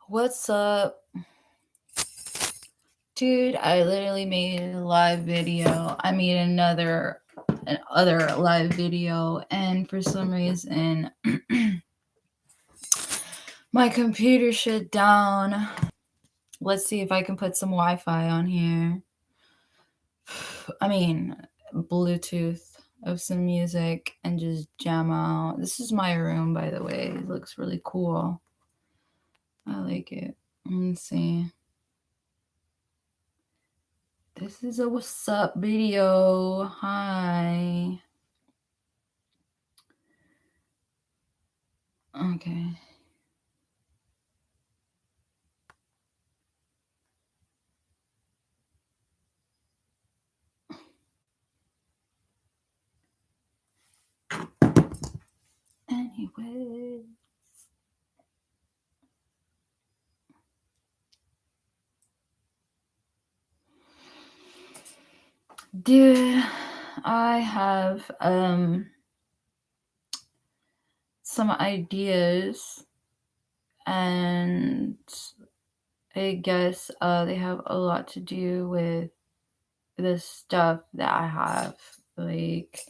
What's up? Dude, I literally made a live video. I made another live video, and for some reason my computer shut down. Let's see if I can put some Wi-Fi on here. I mean, Bluetooth of some music and just jam out. This is my room, by the way. It looks really cool. I like it. Let's see. This is a what's up video. Hi. Okay. Anyway. Dude, I have some ideas, and I guess they have a lot to do with the stuff that I have, like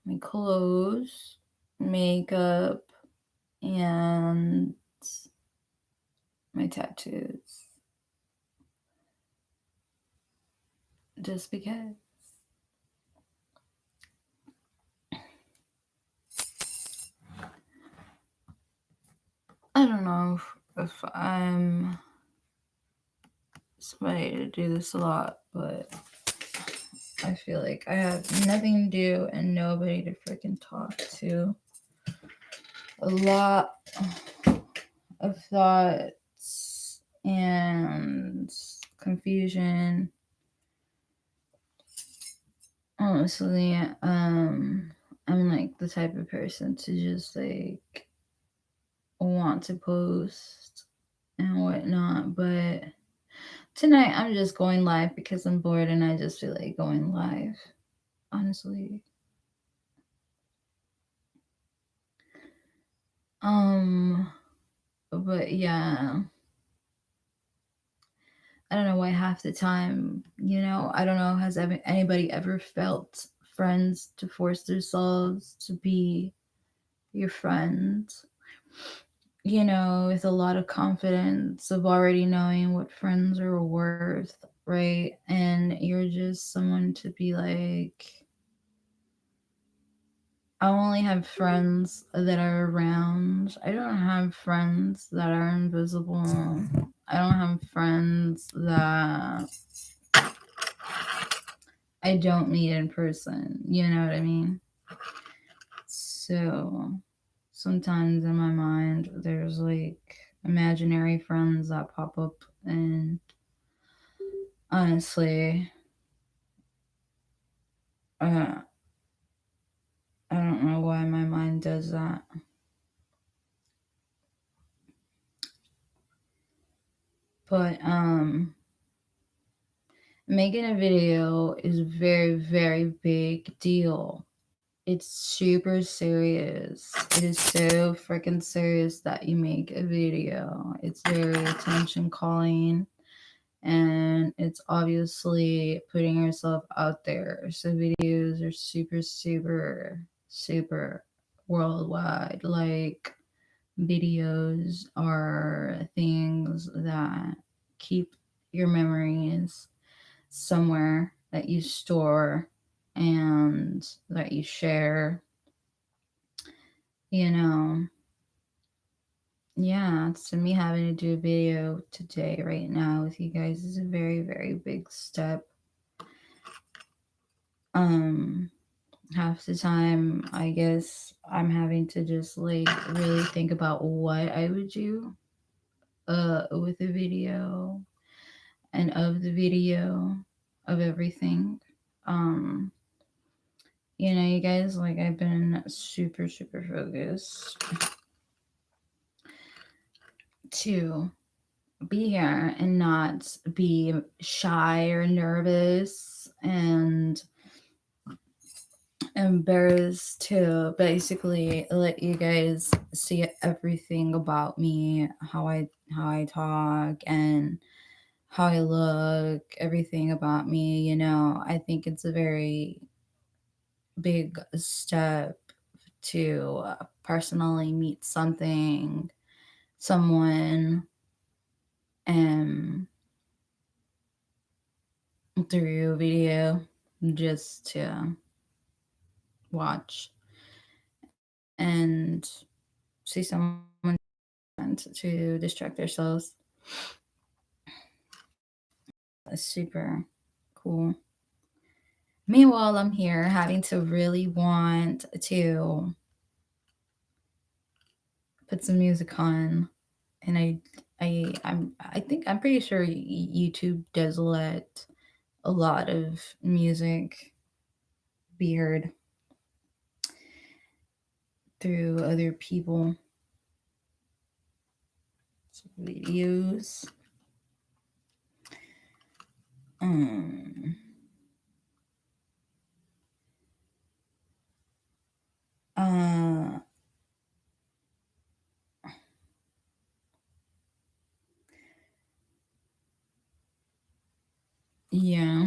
my clothes, makeup, and my tattoos. Just because. I don't know if I'm somebody to do this a lot, but I feel like I have nothing to do and nobody to freaking talk to. A lot of thoughts and confusion. Honestly, I'm like the type of person to just like want to post and whatnot, but tonight I'm just going live because I'm bored and I just feel like going live. Honestly. But yeah. I don't know why half the time, I don't know, has anybody ever felt friends to force themselves to be your friend? With a lot of confidence of already knowing what friends are worth, right? And you're just someone to be like, I only have friends that are around. I don't have friends that are invisible. I don't have friends that I don't meet in person. You know what I mean? So sometimes in my mind, there's like imaginary friends that pop up, and honestly, I don't know why my mind does that. But making a video is a very, very big deal. It's super serious. It is so freaking serious that you make a video. It's very attention calling, and it's obviously putting yourself out there. So videos are super, super, super worldwide. Like, videos are things that keep your memories somewhere that you store and that you share, you know. Yeah, to me, having to do a video today, right now, with you guys is a very, very big step. Half the time, I guess I'm having to just like really think about what I would do with a video, and of the video, of everything. Um, you guys, like, I've been super, super focused to be here and not be shy or nervous, and embarrassed to basically let you guys see everything about me, how I talk and how I look, everything about me, I think it's a very big step to personally meet someone, um through video, just to watch and see someone to distract ourselves. It's super cool. Meanwhile, I'm here having to really want to put some music on, and I think I'm pretty sure YouTube does let a lot of music be heard through other people videos. Um, uh, yeah.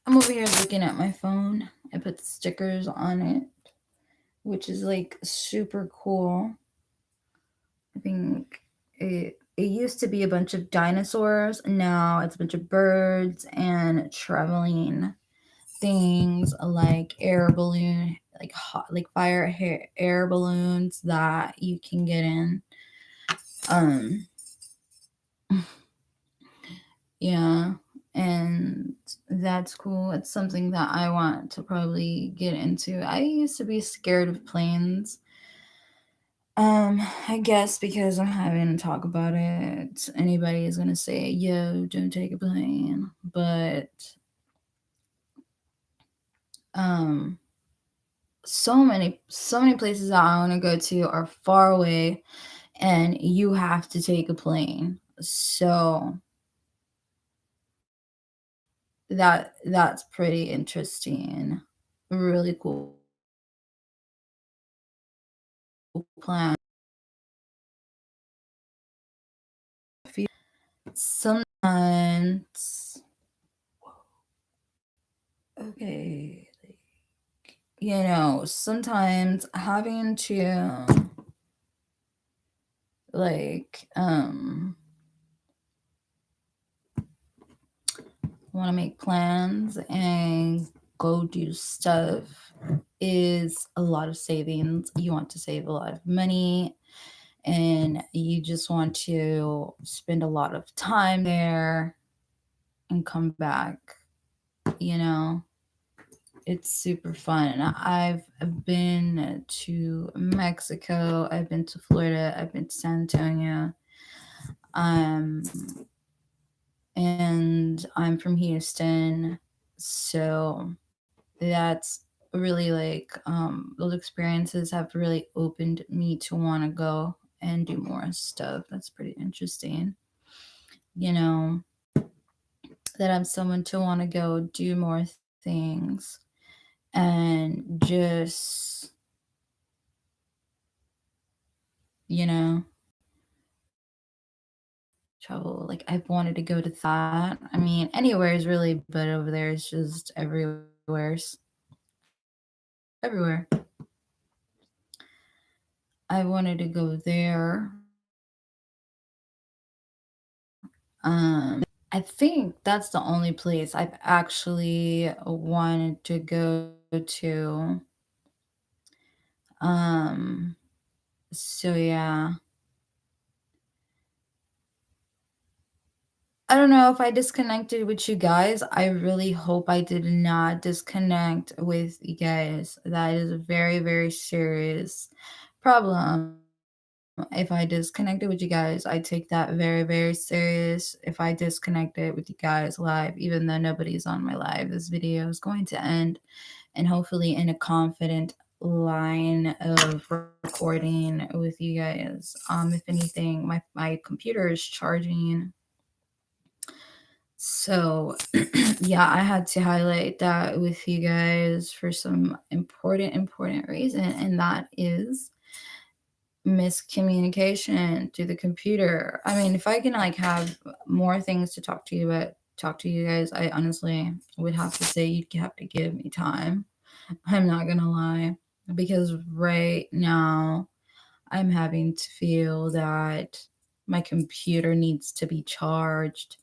I'm over here looking at my phone. I put stickers on it, which is like super cool. I think it used to be a bunch of dinosaurs. Now it's a bunch of birds and traveling things like air balloon, like hot, like air balloons that you can get in. Um, yeah, and that's cool. It's something that I want to probably get into. I used to be scared of planes. I guess because I'm having to talk about it, anybody is gonna say, "Yo, don't take a plane." But um, so many places that I want to go to are far away, and you have to take a plane. So that's pretty interesting. Really cool plan. Sometimes, okay, sometimes having to like want to make plans and go do stuff is a lot of savings. You want to save a lot of money, and you just want to spend a lot of time there and come back, you know. It's super fun. I've been to Mexico, I've been to Florida, I've been to San Antonio. Um and I'm from Houston, so that's really like those experiences have really opened me to want to go and do more stuff. That's pretty interesting. You know, that I'm someone to want to go do more things and just, you know, travel. Like I've wanted to go to that. I mean, anywhere is really, but over there is just everywhere. Everywhere. I wanted to go there. I think that's the only place I've actually wanted to go to. Um, so yeah. I don't know if I disconnected with you guys. I really hope I did not disconnect with you guys. That is a very, very serious problem. If I disconnected with you guys, I take that very, very serious. If I disconnected with you guys live, even though nobody's on my live, this video is going to end, and hopefully in a confident line of recording with you guys. If anything, my computer is charging, So, yeah, I had to highlight that with you guys for some important reason, and that is miscommunication through the computer. I mean, if I can like have more things to talk to you about, talk to you guys, I honestly would have to say you'd have to give me time. I'm not gonna lie, because right now I'm having to feel that my computer needs to be charged.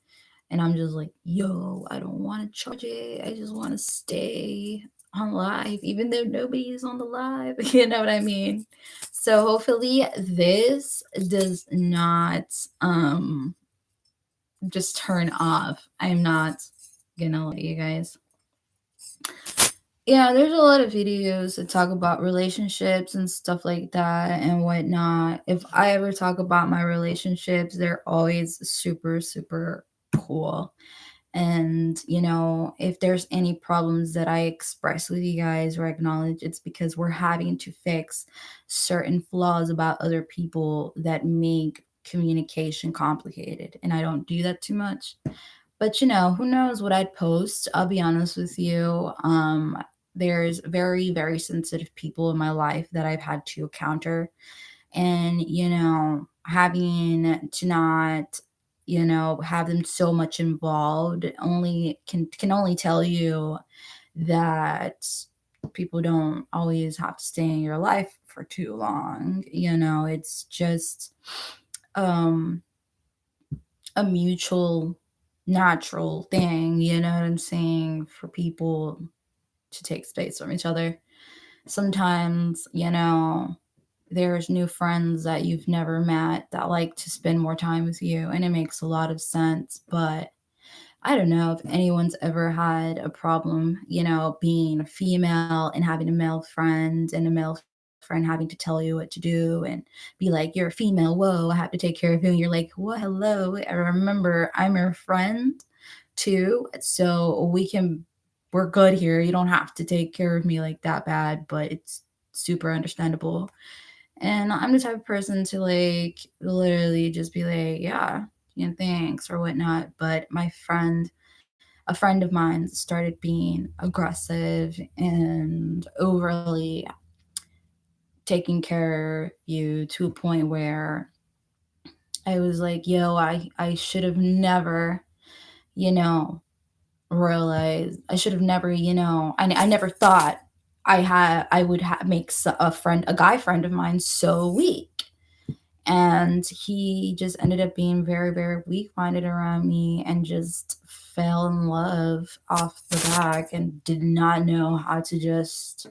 And I'm just like, yo, I don't want to charge it. I just want to stay on live, even though nobody is on the live. You know what I mean? So hopefully this does not just turn off. I'm not gonna let you guys. Yeah, there's a lot of videos that talk about relationships and stuff like that and whatnot. If I ever talk about my relationships, they're always super cool. And, if there's any problems that I express with you guys or acknowledge, it's because we're having to fix certain flaws about other people that make communication complicated. And I don't do that too much. But who knows what I'd post? I'll be honest with you. There's very sensitive people in my life that I've had to encounter, and having to not have them so much involved only can only tell you that people don't always have to stay in your life for too long. It's just um a mutual natural thing, you know what I'm saying, for people to take space from each other. Sometimes, there's new friends that you've never met that like to spend more time with you, and it makes a lot of sense. But I don't know if anyone's ever had a problem, being a female and having a male friend, and a male friend having to tell you what to do and be like, you're a female, whoa, I have to take care of you. And you're like, well, hello, I remember I'm your friend too. So we're good here. You don't have to take care of me like that bad, but it's super understandable. And I'm the type of person to like literally just be like, yeah, thanks or whatnot. But a friend of mine started being aggressive and overly taking care of you to a point where I was like, yo, I should have never, you know, realized, I should have never, I never thought I would make a guy friend of mine so weak. And he just ended up being very weak minded around me and just fell in love off the back and did not know how to just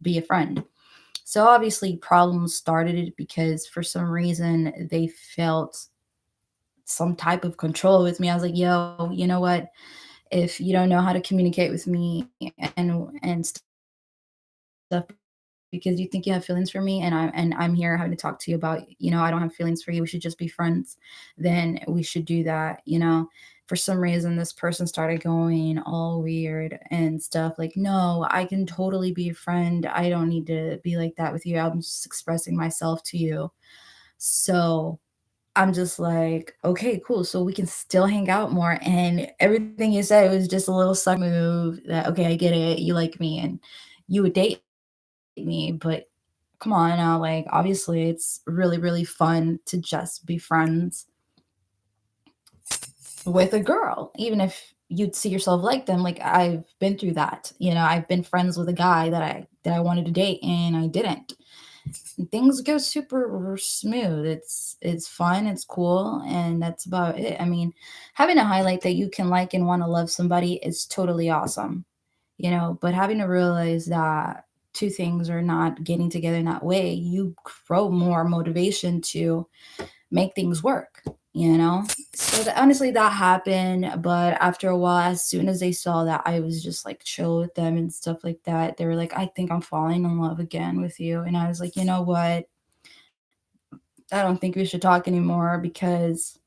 be a friend. So obviously problems started because for some reason they felt some type of control with me. I was like, yo, you know what? If you don't know how to communicate with me and stuff because you think you have feelings for me, and I'm here having to talk to you about, I don't have feelings for you, we should just be friends, then we should do that. For some reason this person started going all weird and stuff like, no, I can totally be a friend, I don't need to be like that with you, I'm just expressing myself to you. So I'm just like, okay, cool. So we can still hang out more. And everything you said was just a little sucker move that, okay, I get it. You like me and you would date me. But come on now. Like, obviously, it's really fun to just be friends with a girl, even if you'd see yourself like them. Like, I've been through that. I've been friends with a guy that I wanted to date and I didn't. Things go super smooth. It's fun, it's cool, and that's about it. I mean, having a highlight that you can like and want to love somebody is totally awesome, but having to realize that two things are not getting together in that way, you grow more motivation to make things work, you know? So honestly, that happened. But after a while, as soon as they saw that I was just like chill with them and stuff like that, they were like, I think I'm falling in love again with you. And I was like, you know what? I don't think we should talk anymore because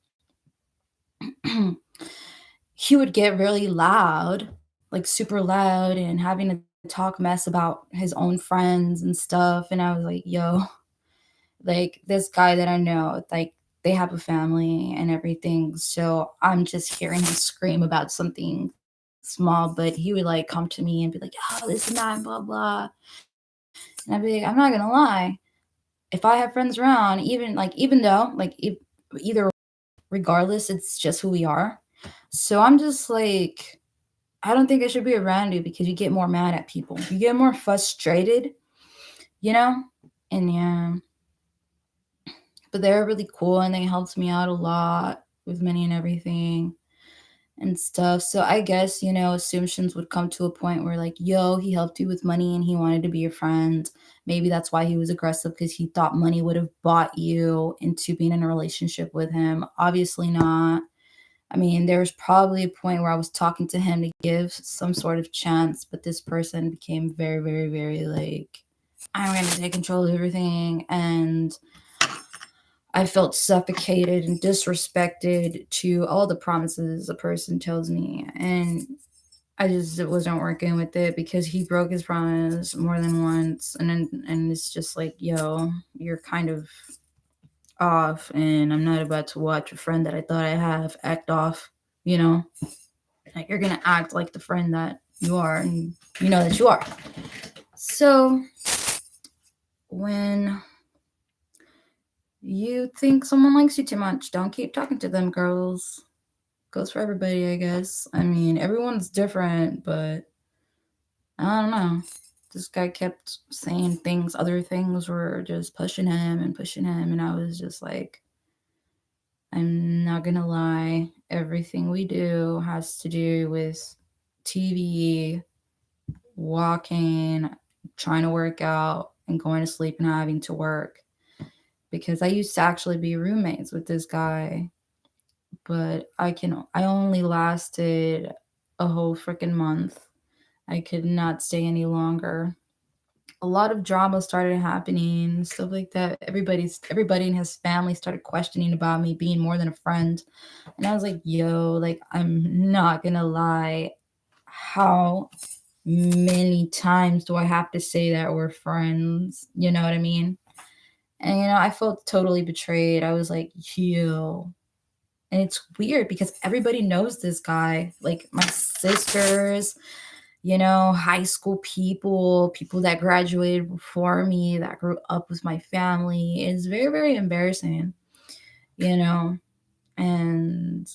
he would get really loud, like super loud, and having to talk mess about his own friends and stuff. And I was like, yo, like this guy that I know, like they have a family and everything. So I'm just hearing him scream about something small, but he would like come to me and be like, "Oh, this and that, and blah blah." And I'd be like, "I'm not gonna lie. If I have friends around, even though either regardless, it's just who we are. So I'm just like, I don't think I should be around you because you get more mad at people. You get more frustrated, you know? And yeah, but they were really cool and they helped me out a lot with money and everything and stuff. So I guess, assumptions would come to a point where, like, yo, he helped you with money and he wanted to be your friend. Maybe that's why he was aggressive, because he thought money would have bought you into being in a relationship with him. Obviously not. I mean, there was probably a point where I was talking to him to give some sort of chance, but this person became very, very, very like, I'm going to take control of everything. And I felt suffocated and disrespected to all the promises a person tells me. And I just wasn't working with it because he broke his promise more than once. And it's just like, yo, you're kind of off. And I'm not about to watch a friend that I thought I have act off, you know? Like, you're going to act like the friend that you are, and you know that you are. So when you think someone likes you too much, don't keep talking to them, girls. Goes for everybody, I guess. I mean, everyone's different, but I don't know. This guy kept saying things, other things were just pushing him and pushing him, and I was just like, I'm not gonna lie, everything we do has to do with TV, walking, trying to work out, and going to sleep and having to work. Because I used to actually be roommates with this guy, but I only lasted a whole freaking month. I could not stay any longer. A lot of drama started happening, stuff like that. Everybody in his family started questioning about me being more than a friend. And I was like, yo, like, I'm not gonna lie. How many times do I have to say that we're friends? You know what I mean? And I felt totally betrayed. I was like, yo. And it's weird because everybody knows this guy. Like my sisters, high school people that graduated before me, that grew up with my family. It's very, very embarrassing, you know. And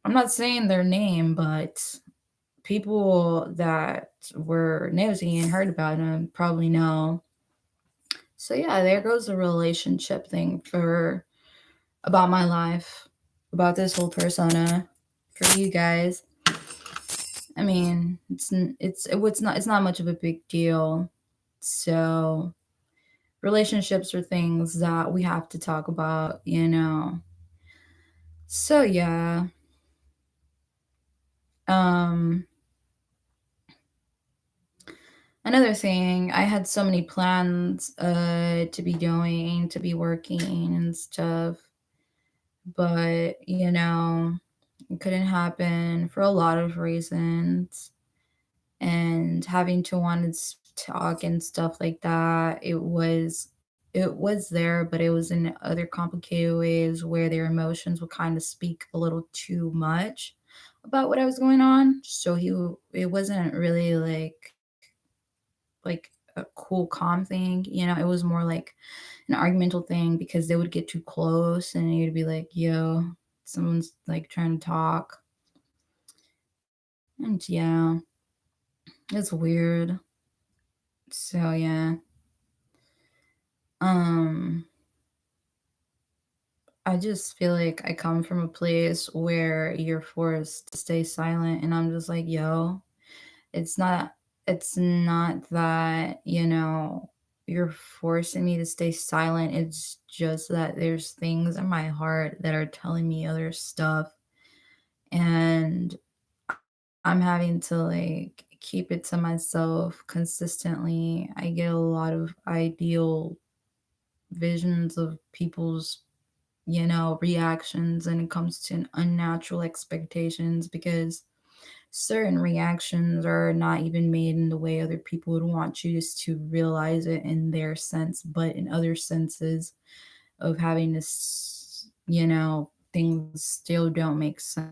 I'm not saying their name, but people that were nosy and heard about him probably know. So yeah, there goes the relationship thing for about my life, about this whole persona for you guys. I mean, it's not much of a big deal. So relationships are things that we have to talk about. So yeah. Um Another thing, I had so many plans to be doing, to be working and stuff, but it couldn't happen for a lot of reasons. And having to want to talk and stuff like that, it was there, but it was in other complicated ways where their emotions would kind of speak a little too much about what I was going on. So it wasn't really like a cool calm thing. It was more like an argumental thing because they would get too close and you'd be like, yo, someone's like trying to talk. And yeah, it's weird. So yeah. um I just feel like I come from a place where you're forced to stay silent, and I'm just like, yo, it's not that, you're forcing me to stay silent. It's just that there's things in my heart that are telling me other stuff, and I'm having to like keep it to myself consistently. I get a lot of ideal visions of people's reactions, and it comes to unnatural expectations because certain reactions are not even made in the way other people would want you just to realize it in their sense, but in other senses, of having this, things still don't make sense.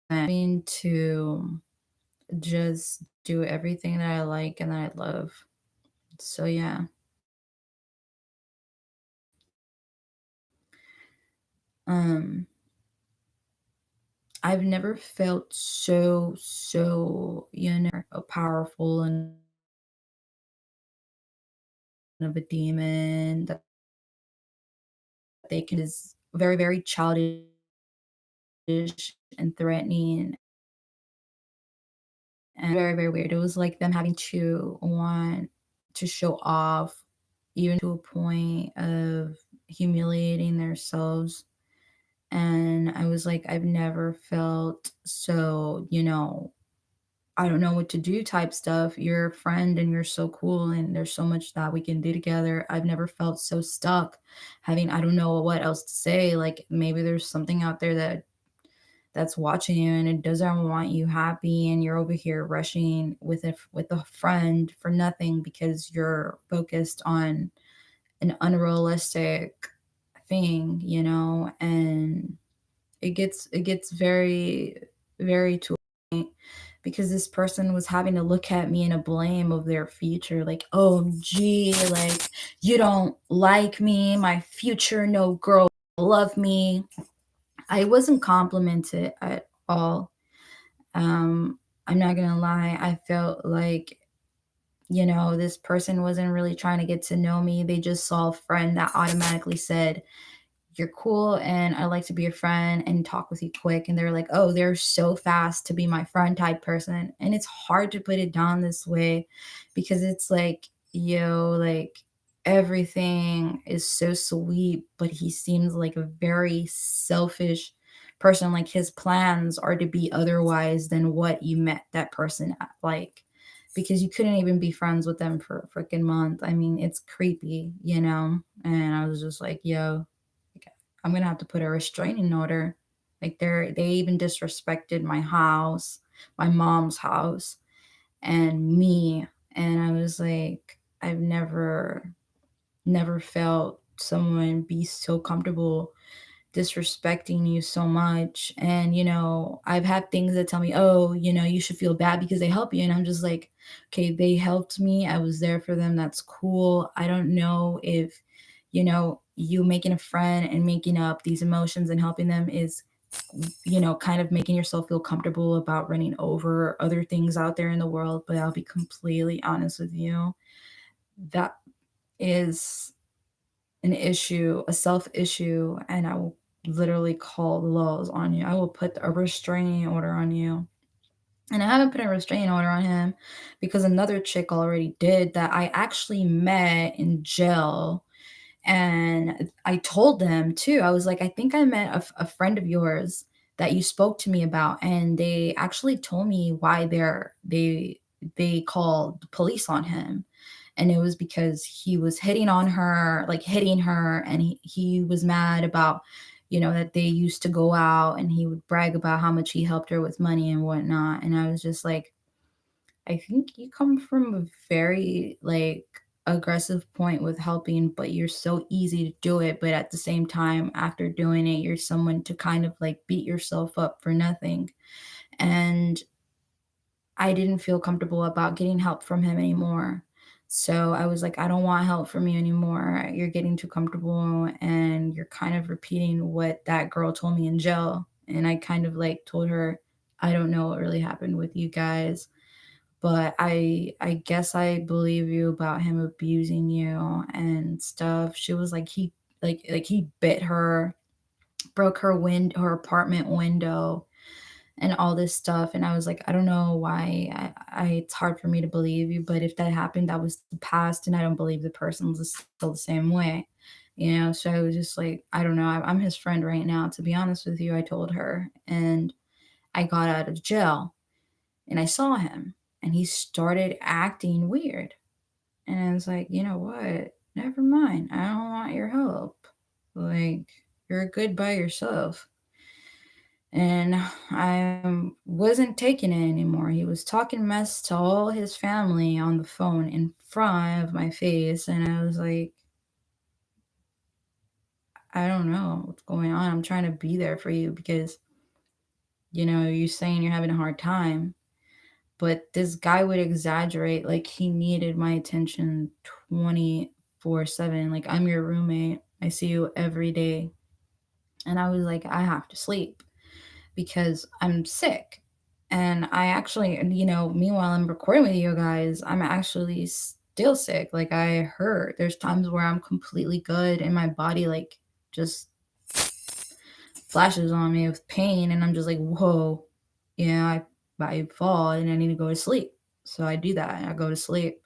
Having to just do everything that I like and that I love. So yeah. Um I've never felt so, powerful and of a demon that they can is very, very childish and threatening and very, very weird. It was like them having to want to show off, even to a point of humiliating themselves. And I was like, I've never felt so, I don't know what to do type stuff. You're a friend and you're so cool and there's so much that we can do together. I've never felt so stuck having I don't know what else to say. Like maybe there's something out there that's watching you and it doesn't want you happy and you're over here rushing with a friend for nothing because you're focused on an unrealistic thing, and it gets very very to a point because this person was having to look at me in a blame of their future like, oh gee, like you don't like me, my future no girl will love me. I wasn't complimented at all. I'm not gonna lie, I felt like, this person wasn't really trying to get to know me. They just saw a friend that automatically said, you're cool and I like to be your friend and talk with you quick. And they're like, oh, they're so fast to be my friend type person. And it's hard to put it down this way because it's like, like everything is so sweet, but he seems like a very selfish person. Like his plans are to be otherwise than what you met that person at. Like, because you couldn't even be friends with them for a freaking month. I mean, it's creepy. And I was just like, yo, like, I'm gonna have to put a restraining order. Like they even disrespected my house, my mom's house, and me. And I was like, I've never felt someone be so comfortable disrespecting you so much. And, I've had things that tell me, oh, you should feel bad because they help you. And I'm just like, okay, they helped me. I was there for them. That's cool. I don't know if, you making a friend and making up these emotions and helping them is, kind of making yourself feel comfortable about running over other things out there in the world. But I'll be completely honest with you. That is an issue, a self issue, and I will literally call the laws on you. I will put a restraining order on you. And I haven't put a restraining order on him because another chick already did that I actually met in jail. And I told them too. I was like, I think I met a friend of yours that you spoke to me about, and they actually told me why they called the police on him. And it was because he was hitting on her, like hitting her, and he was mad about, that they used to go out and he would brag about how much he helped her with money and whatnot. And I was just like, I think you come from a very like aggressive point with helping, but you're so easy to do it. But at the same time, after doing it, you're someone to kind of like beat yourself up for nothing. And I didn't feel comfortable about getting help from him anymore. So I was like, I don't want help from you anymore. You're getting too comfortable and you're kind of repeating what that girl told me in jail. And I kind of like told her, I don't know what really happened with you guys, but I guess I believe you about him abusing you and stuff. She was like like he bit her, broke her apartment window and all this stuff. And I was like, I don't know why it's hard for me to believe you, but if that happened, that was the past, and I don't believe the person's still the same way. So I was just like, I don't know. I'm his friend right now, to be honest with you, I told her. And I got out of jail and I saw him and he started acting weird. And I was like, you know what? Never mind. I don't want your help. Like, you're good by yourself. And I wasn't taking it anymore. He was talking mess to all his family on the phone in front of my face. And I was like, I don't know what's going on. I'm trying to be there for you because, you're saying you're having a hard time, but this guy would exaggerate like he needed my attention 24/7. Like, I'm your roommate. I see you every day. And I was like, I have to sleep because I'm sick. And I actually, meanwhile, I'm recording with you guys, I'm actually still sick. Like, I hurt. There's times where I'm completely good and my body, like, just flashes on me with pain. And I'm just like, whoa, I fall and I need to go to sleep. So I do that. I go to sleep.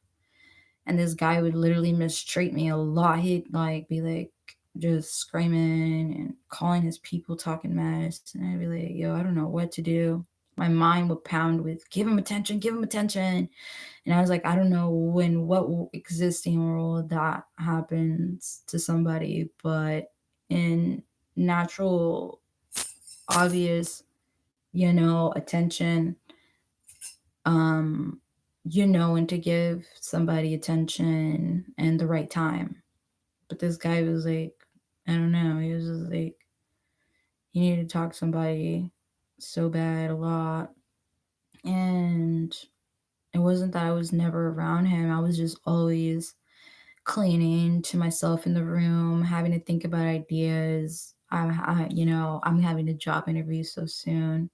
And this guy would literally mistreat me a lot. He'd, like, be like, just screaming and calling his people, talking mess. And I'd be like, yo, I don't know what to do. My mind would pound with, give him attention, give him attention. And I was like, I don't know what existing world that happens to somebody, but in natural, obvious, attention, um, when to give somebody attention and the right time. But this guy was like, I don't know, he was just like, he needed to talk to somebody so bad a lot. And it wasn't that I was never around him, I was just always cleaning to myself in the room, having to think about ideas. I'm having a job interview so soon.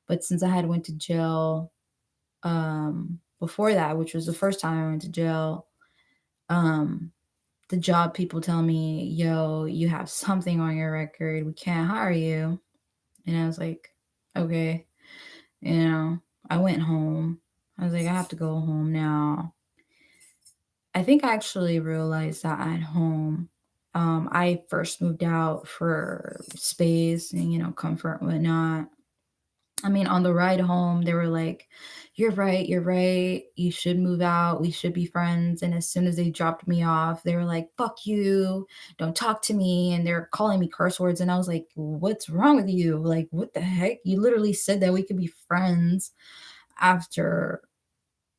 But since I had went to jail before that, which was the first time I went to jail, um, the job people tell me, yo, you have something on your record. We can't hire you. And I was like, okay. You know, I went home. I was like, I have to go home now. I think I actually realized that at home. I first moved out for space and, comfort and whatnot. I mean, on the ride home, they were like, you're right, you're right. You should move out. We should be friends. And as soon as they dropped me off, they were like, fuck you. Don't talk to me. And they're calling me curse words. And I was like, what's wrong with you? Like, what the heck? You literally said that we could be friends after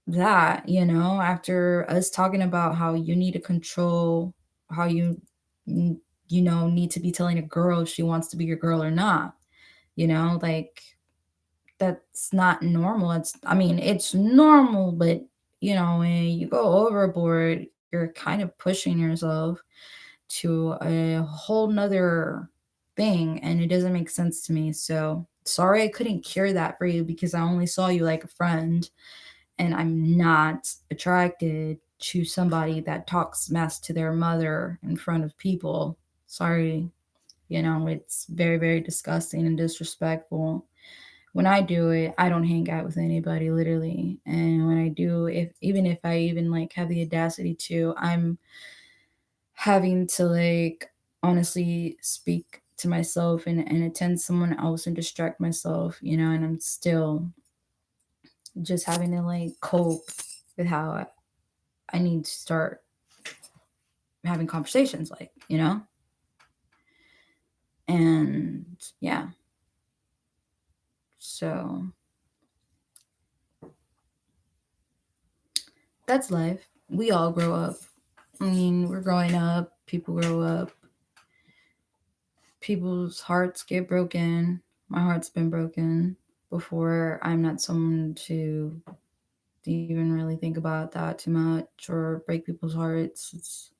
that, after us talking about how you need to control how n- need to be telling a girl if she wants to be your girl or not, like that's not normal. I mean, it's normal, but when you go overboard, you're kind of pushing yourself to a whole nother thing, and it doesn't make sense to me. So sorry I couldn't cure that for you because I only saw you like a friend, and I'm not attracted to somebody that talks mess to their mother in front of people. Sorry, it's very, very disgusting and disrespectful. When I do it, I don't hang out with anybody literally. And when I do, if I even like have the audacity to, I'm having to like honestly speak to myself and attend someone else and distract myself, and I'm still just having to like cope with how I need to start having conversations, like, and yeah. So that's life. We all grow up. I mean, we're growing up, people grow up, people's hearts get broken. My heart's been broken before. I'm not someone to even really think about that too much or break people's hearts.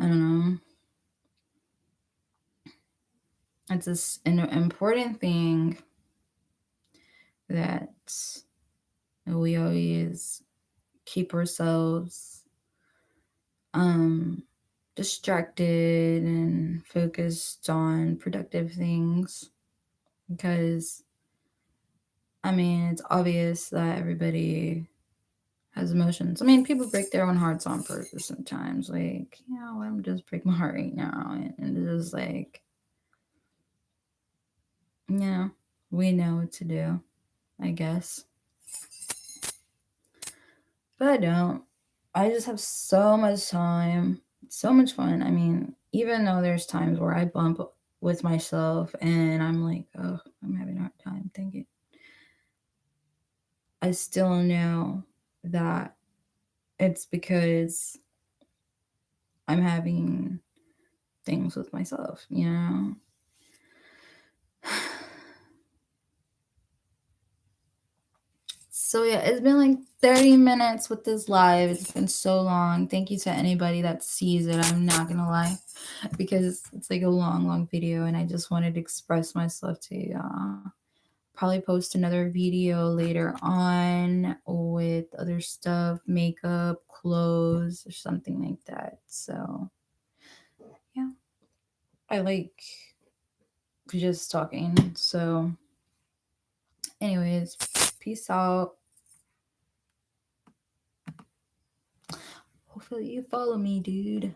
I don't know. It's an important thing that we always keep ourselves um distracted and focused on productive things, because I mean, it's obvious that everybody has emotions. I mean, people break their own hearts on purpose sometimes. Like, I'm just break my heart right now. And it's just like, yeah, we know what to do, I guess. But I don't. I just have so much time, so much fun. I mean, even though there's times where I bump with myself and I'm like, oh, I'm having a hard time thinking, I still know that it's because I'm having things with myself, you know? So yeah, it's been like 30 minutes with this live. It's been so long. Thank you to anybody that sees it. I'm not gonna lie, because it's like a long video, and I just wanted to express myself to probably post another video later on with other stuff, makeup, clothes, or something like that. So yeah, I like just talking. So, anyways, peace out. Hopefully you follow me, dude.